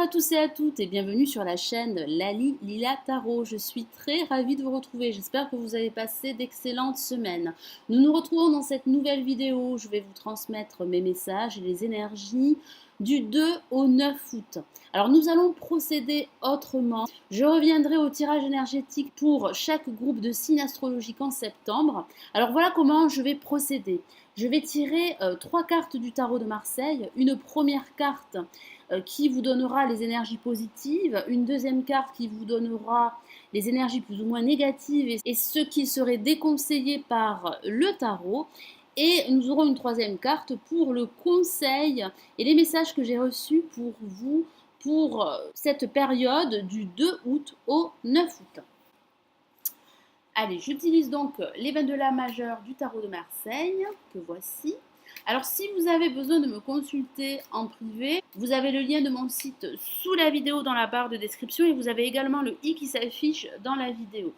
tous et à toutes et bienvenue sur la chaîne Lali Lila Tarot. Je suis très ravie de vous retrouver. J'espère que vous avez passé d'excellentes semaines. Nous nous retrouvons dans cette nouvelle vidéo. Je vais vous transmettre mes messages et les énergies du 2 au 9 août. Alors nous allons procéder autrement. Je reviendrai au tirage énergétique pour chaque groupe de signes astrologiques en septembre. Alors voilà comment je vais procéder. Je vais tirer 3 cartes du tarot de Marseille. Une première carte qui vous donnera les énergies positives, une deuxième carte qui vous donnera les énergies plus ou moins négatives et ce qui serait déconseillé par le tarot. Et nous aurons une troisième carte pour le conseil et les messages que j'ai reçus pour vous pour cette période du 2 août au 9 août. Allez, j'utilise donc les vendelas majeurs du tarot de Marseille, que voici. Alors, si vous avez besoin de me consulter en privé, vous avez le lien de mon site sous la vidéo dans la barre de description et vous avez également le i qui s'affiche dans la vidéo.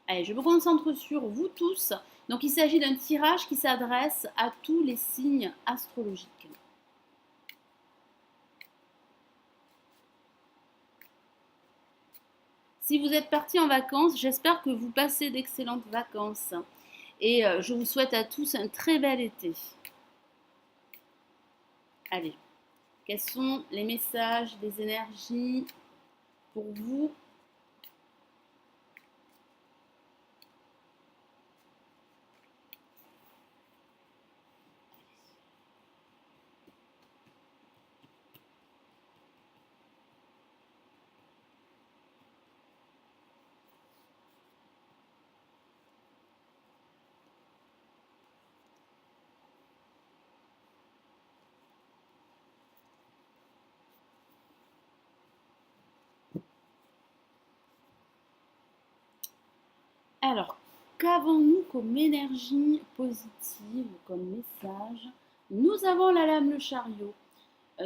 Allez, je me concentre sur vous tous. Donc, il s'agit d'un tirage qui s'adresse à tous les signes astrologiques. Si vous êtes partis en vacances, j'espère que vous passez d'excellentes vacances. Et je vous souhaite à tous un très bel été. Allez, quels sont les messages, les énergies pour vous ? Alors, qu'avons-nous comme énergie positive, comme message? Nous avons la lame le chariot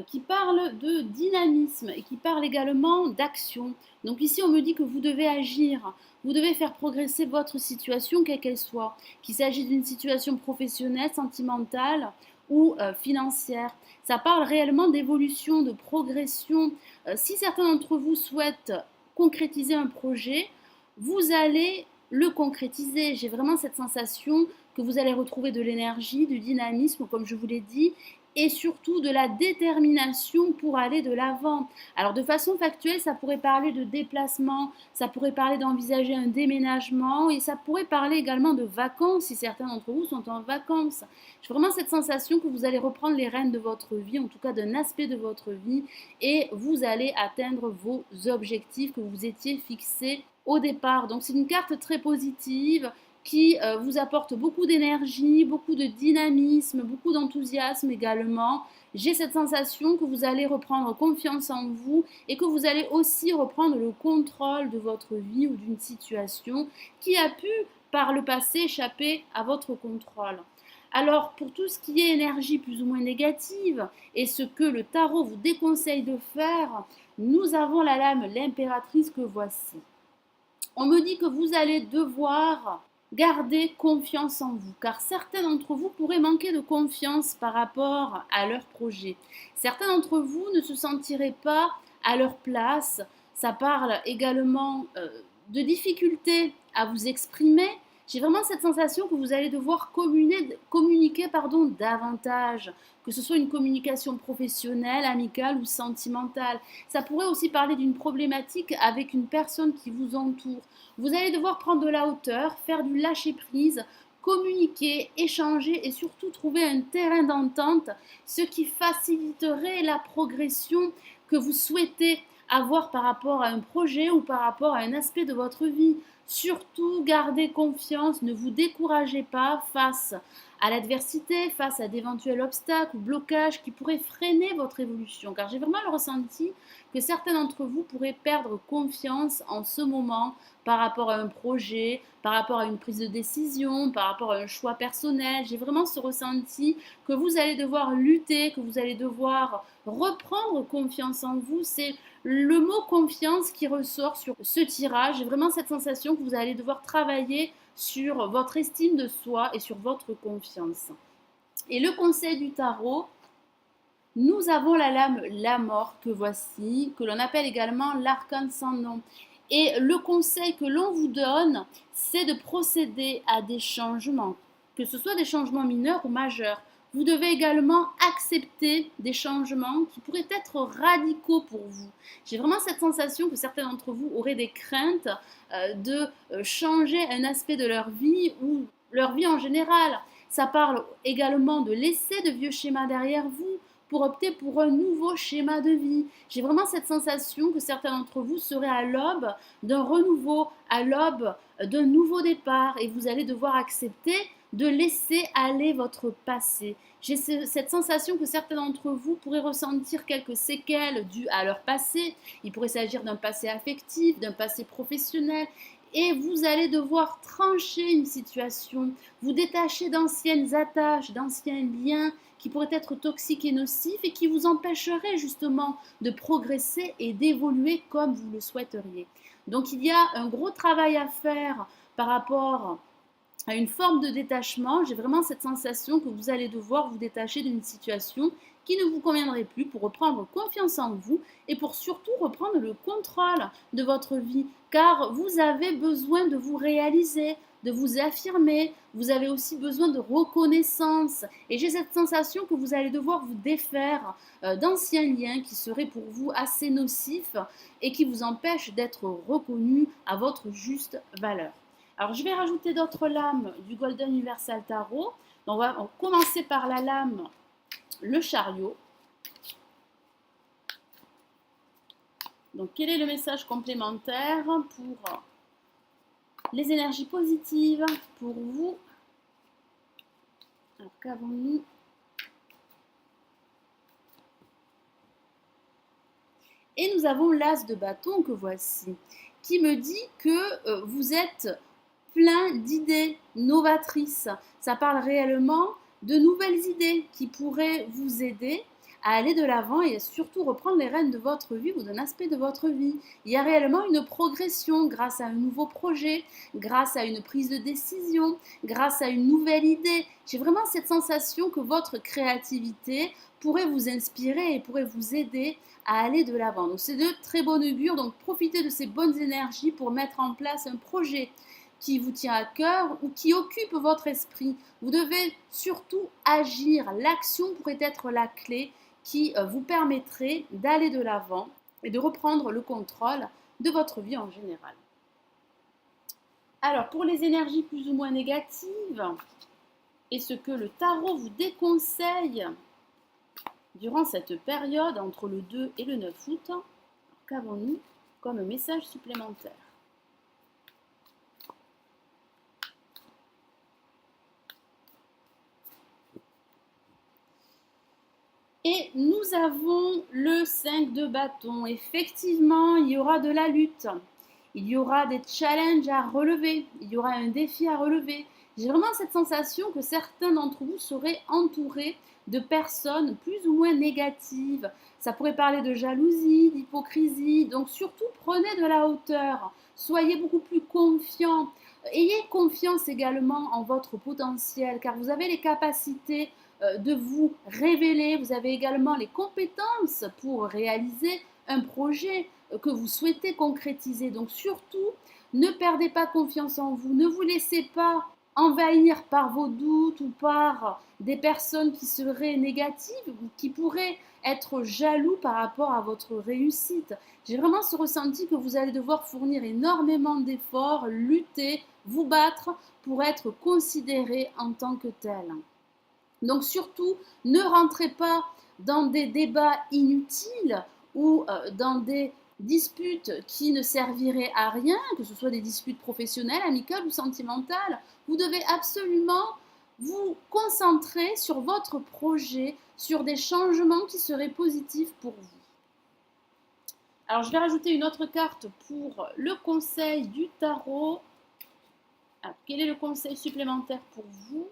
qui parle de dynamisme et qui parle également d'action. Donc ici, on me dit que vous devez agir, vous devez faire progresser votre situation, quelle qu'elle soit, qu'il s'agisse d'une situation professionnelle, sentimentale ou financière. Ça parle réellement d'évolution, de progression. Si certains d'entre vous souhaitent concrétiser un projet, vous allez le concrétiser. J'ai vraiment cette sensation que vous allez retrouver de l'énergie, du dynamisme, comme je vous l'ai dit, et surtout de la détermination pour aller de l'avant. Alors de façon factuelle, ça pourrait parler de déplacement, ça pourrait parler d'envisager un déménagement et ça pourrait parler également de vacances si certains d'entre vous sont en vacances. J'ai vraiment cette sensation que vous allez reprendre les rênes de votre vie, en tout cas d'un aspect de votre vie, et vous allez atteindre vos objectifs que vous étiez fixés au départ. Donc c'est une carte très positive qui vous apporte beaucoup d'énergie, beaucoup de dynamisme, beaucoup d'enthousiasme également. J'ai cette sensation que vous allez reprendre confiance en vous et que vous allez aussi reprendre le contrôle de votre vie ou d'une situation qui a pu par le passé échapper à votre contrôle. Alors pour tout ce qui est énergie plus ou moins négative et ce que le tarot vous déconseille de faire, nous avons la lame l'impératrice que voici. On me dit que vous allez devoir garder confiance en vous, car certains d'entre vous pourraient manquer de confiance par rapport à leur projet. Certains d'entre vous ne se sentiraient pas à leur place. Ça parle également de difficultés à vous exprimer. J'ai vraiment cette sensation que vous allez devoir communiquer davantage, que ce soit une communication professionnelle, amicale ou sentimentale. Ça pourrait aussi parler d'une problématique avec une personne qui vous entoure. Vous allez devoir prendre de la hauteur, faire du lâcher-prise, communiquer, échanger et surtout trouver un terrain d'entente, ce qui faciliterait la progression que vous souhaitez avoir par rapport à un projet ou par rapport à un aspect de votre vie. Surtout, gardez confiance, ne vous découragez pas face à l'adversité, face à d'éventuels obstacles ou blocages qui pourraient freiner votre évolution. Car j'ai vraiment le ressenti que certains d'entre vous pourraient perdre confiance en ce moment par rapport à un projet, par rapport à une prise de décision, par rapport à un choix personnel. J'ai vraiment ce ressenti que vous allez devoir lutter, que vous allez devoir reprendre confiance en vous. C'est le mot confiance qui ressort sur ce tirage. J'ai vraiment cette sensation que vous allez devoir travailler sur votre estime de soi et sur votre confiance. Et le conseil du tarot, Nous avons la lame La Mort que voici, que l'on appelle également l'arcane sans nom. Et le conseil que l'on vous donne, c'est de procéder à des changements, que ce soit des changements mineurs ou majeurs. Vous devez également accepter des changements qui pourraient être radicaux pour vous. J'ai vraiment cette sensation que certains d'entre vous auraient des craintes de changer un aspect de leur vie ou leur vie en général. Ça parle également de laisser de vieux schémas derrière vous pour opter pour un nouveau schéma de vie. J'ai vraiment cette sensation que certains d'entre vous seraient à l'aube d'un renouveau, à l'aube d'un nouveau départ et vous allez devoir accepter de laisser aller votre passé. J'ai cette sensation que certains d'entre vous pourraient ressentir quelques séquelles dues à leur passé. Il pourrait s'agir d'un passé affectif, d'un passé professionnel. Et vous allez devoir trancher une situation, vous détacher d'anciennes attaches, d'anciens liens qui pourraient être toxiques et nocifs et qui vous empêcheraient justement de progresser et d'évoluer comme vous le souhaiteriez. Donc il y a un gros travail à faire par rapport à une forme de détachement. J'ai vraiment cette sensation que vous allez devoir vous détacher d'une situation qui ne vous conviendrait plus pour reprendre confiance en vous et pour surtout reprendre le contrôle de votre vie. Car vous avez besoin de vous réaliser, de vous affirmer, vous avez aussi besoin de reconnaissance. Et j'ai cette sensation que vous allez devoir vous défaire d'anciens liens qui seraient pour vous assez nocifs et qui vous empêchent d'être reconnu à votre juste valeur. Alors, je vais rajouter d'autres lames du Golden Universal Tarot. On va commencer par la lame Le Chariot. Donc, quel est le message complémentaire pour les énergies positives pour vous? Alors, qu'avons-nous? Et nous avons l'As de bâton que voici, qui me dit que vous êtes plein d'idées novatrices. Ça parle réellement de nouvelles idées qui pourraient vous aider à aller de l'avant et surtout reprendre les rênes de votre vie ou d'un aspect de votre vie. Il y a réellement une progression grâce à un nouveau projet, grâce à une prise de décision, grâce à une nouvelle idée. J'ai vraiment cette sensation que votre créativité pourrait vous inspirer et pourrait vous aider à aller de l'avant. Donc c'est de très bon augure, donc profitez de ces bonnes énergies pour mettre en place un projet qui vous tient à cœur ou qui occupe votre esprit. Vous devez surtout agir. L'action pourrait être la clé qui vous permettrait d'aller de l'avant et de reprendre le contrôle de votre vie en général. Alors, pour les énergies plus ou moins négatives, et ce que le tarot vous déconseille durant cette période entre le 2 et le 9 août, qu'avons-nous comme message supplémentaire? Et nous avons le 5 de bâton. Effectivement, il y aura de la lutte. Il y aura des challenges à relever. Il y aura un défi à relever. J'ai vraiment cette sensation que certains d'entre vous seraient entourés de personnes plus ou moins négatives. Ça pourrait parler de jalousie, d'hypocrisie. Donc surtout, prenez de la hauteur. Soyez beaucoup plus confiants. Ayez confiance également en votre potentiel, car vous avez les capacités de vous révéler. Vous avez également les compétences pour réaliser un projet que vous souhaitez concrétiser. Donc surtout, ne perdez pas confiance en vous. Ne vous laissez pas envahir par vos doutes ou par des personnes qui seraient négatives ou qui pourraient être jaloux par rapport à votre réussite. J'ai vraiment ce ressenti que vous allez devoir fournir énormément d'efforts, lutter, vous battre pour être considéré en tant que tel. Donc surtout, ne rentrez pas dans des débats inutiles ou dans des disputes qui ne serviraient à rien, que ce soit des disputes professionnelles, amicales ou sentimentales. Vous devez absolument vous concentrer sur votre projet, sur des changements qui seraient positifs pour vous. Alors je vais rajouter une autre carte pour le conseil du tarot. Alors, quel est le conseil supplémentaire pour vous?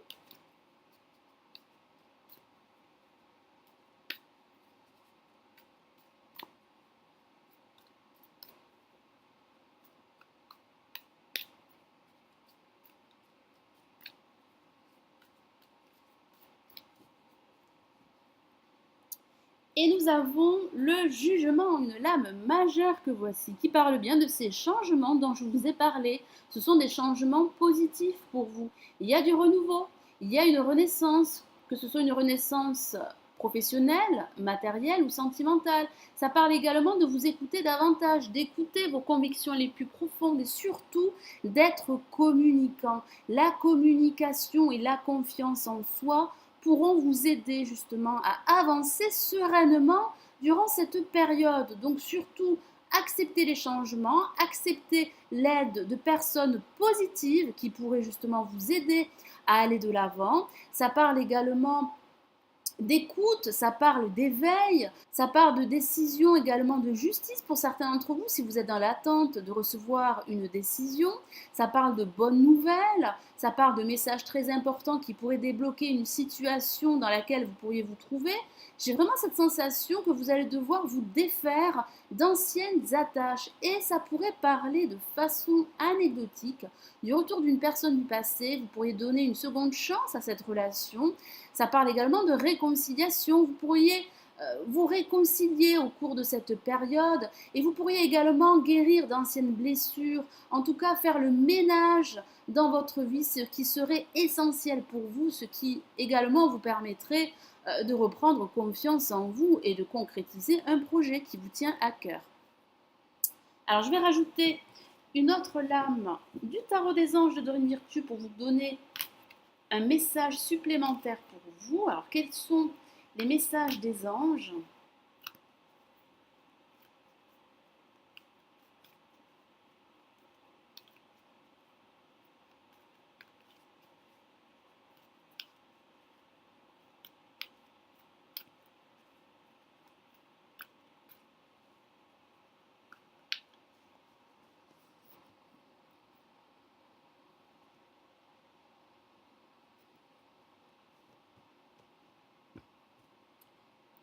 Et nous avons le jugement, une lame majeure que voici, qui parle bien de ces changements dont je vous ai parlé. Ce sont des changements positifs pour vous. Il y a du renouveau, il y a une renaissance, que ce soit une renaissance professionnelle, matérielle ou sentimentale. Ça parle également de vous écouter davantage, d'écouter vos convictions les plus profondes et surtout d'être communicant. La communication et la confiance en soi pourront vous aider justement à avancer sereinement durant cette période. Donc surtout, acceptez les changements, acceptez l'aide de personnes positives qui pourraient justement vous aider à aller de l'avant. Ça parle également d'écoute, ça parle d'éveil, ça parle de décision également de justice pour certains d'entre vous si vous êtes dans l'attente de recevoir une décision, ça parle de bonnes nouvelles, ça parle de messages très importants qui pourraient débloquer une situation dans laquelle vous pourriez vous trouver. J'ai vraiment cette sensation que vous allez devoir vous défaire d'anciennes attaches et ça pourrait parler de façon anecdotique du retour d'une personne du passé. Vous pourriez donner une seconde chance à cette relation. Ça parle également de réconciliation. Vous pourriez vous réconcilier au cours de cette période et vous pourriez également guérir d'anciennes blessures, en tout cas faire le ménage dans votre vie, ce qui serait essentiel pour vous, ce qui également vous permettrait de reprendre confiance en vous et de concrétiser un projet qui vous tient à cœur. Alors je vais rajouter une autre lame du tarot des anges de Dorine Virtue pour vous donner un message supplémentaire pour vous. Alors quels sont les messages des anges ?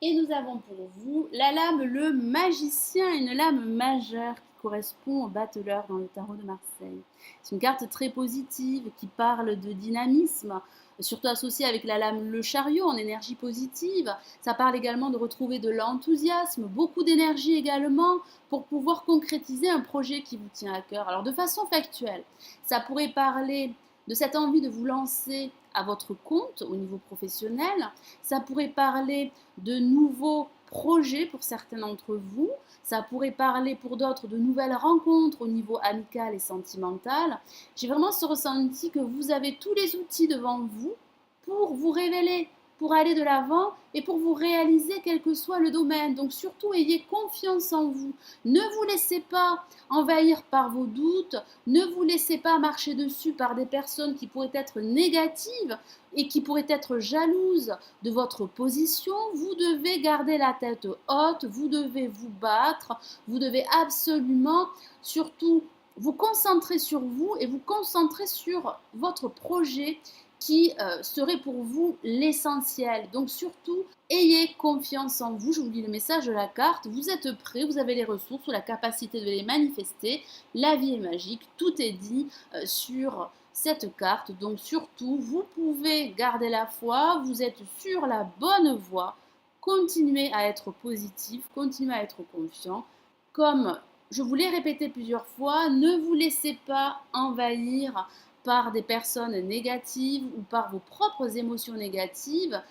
Et nous avons pour vous la lame le magicien, une lame majeure qui correspond au battleur dans le tarot de Marseille. C'est une carte très positive qui parle de dynamisme, surtout associée avec la lame le chariot en énergie positive. Ça parle également de retrouver de l'enthousiasme, beaucoup d'énergie également pour pouvoir concrétiser un projet qui vous tient à cœur. Alors de façon factuelle, ça pourrait parler de cette envie de vous lancer à votre compte au niveau professionnel. Ça pourrait parler de nouveaux projets pour certains d'entre vous. Ça pourrait parler pour d'autres de nouvelles rencontres au niveau amical et sentimental. J'ai vraiment ce ressenti que vous avez tous les outils devant vous pour vous révéler, pour aller de l'avant et pour vous réaliser quel que soit le domaine. Donc surtout, ayez confiance en vous. Ne vous laissez pas envahir par vos doutes. Ne vous laissez pas marcher dessus par des personnes qui pourraient être négatives et qui pourraient être jalouses de votre position. Vous devez garder la tête haute, vous devez vous battre, vous devez absolument surtout vous concentrer sur vous et vous concentrer sur votre projet qui serait pour vous l'essentiel. Donc surtout, ayez confiance en vous. Je vous lis le message de la carte. Vous êtes prêts, vous avez les ressources ou la capacité de les manifester. La vie est magique, tout est dit sur cette carte. Donc surtout, vous pouvez garder la foi, vous êtes sur la bonne voie. Continuez à être positif, continuez à être confiant. Comme je vous l'ai répété plusieurs fois, ne vous laissez pas envahir par des personnes négatives ou par vos propres émotions négatives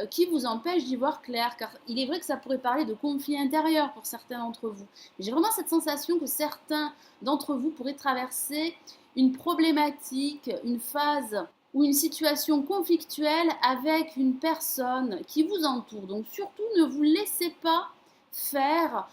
qui vous empêchent d'y voir clair. Car il est vrai que ça pourrait parler de conflit intérieur pour certains d'entre vous. J'ai vraiment cette sensation que certains d'entre vous pourraient traverser une problématique, une phase ou une situation conflictuelle avec une personne qui vous entoure. Donc surtout, ne vous laissez pas faire.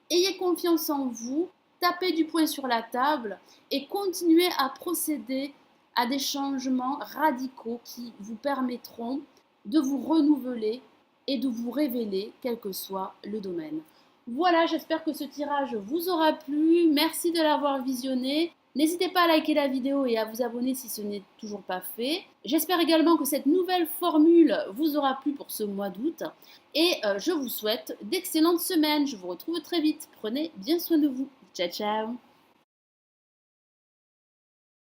Ayez confiance en vous, tapez du poing sur la table et continuez à procéder à des changements radicaux qui vous permettront de vous renouveler et de vous révéler, quel que soit le domaine. Voilà, j'espère que ce tirage vous aura plu. Merci de l'avoir visionné. N'hésitez pas à liker la vidéo et à vous abonner si ce n'est toujours pas fait. J'espère également que cette nouvelle formule vous aura plu pour ce mois d'août. Et je vous souhaite d'excellentes semaines. Je vous retrouve très vite. Prenez bien soin de vous. Ciao, ciao.